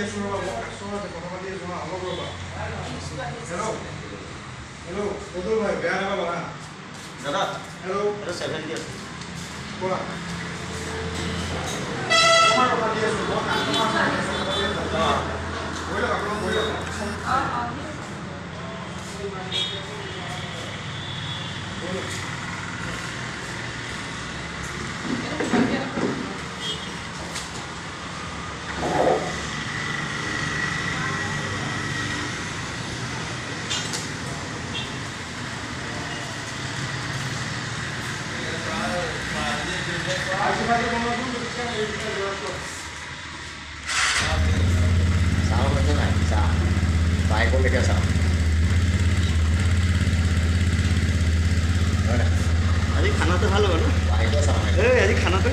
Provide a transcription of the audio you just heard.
আছো ৰবা মই কাষ্টমাৰ আছে কথা পাতি আছো অলপ ৰবা হেল্ল' হেল্ল' ভাই বেয়া নাপাবা না দাদা হেল্ল' এটা 70 আছে কোৱা তোমাৰ কথা পাতি আছো মই কাষ্টমাৰ বৈ লওক আপোনাক বৈ লওক চাওঁ হৈছে নাই চাহ বাইকলৈকে চাওঁ আজি খানাটো ভাল হ'ব ন বাইকো চাওঁ এই আজি খানাটো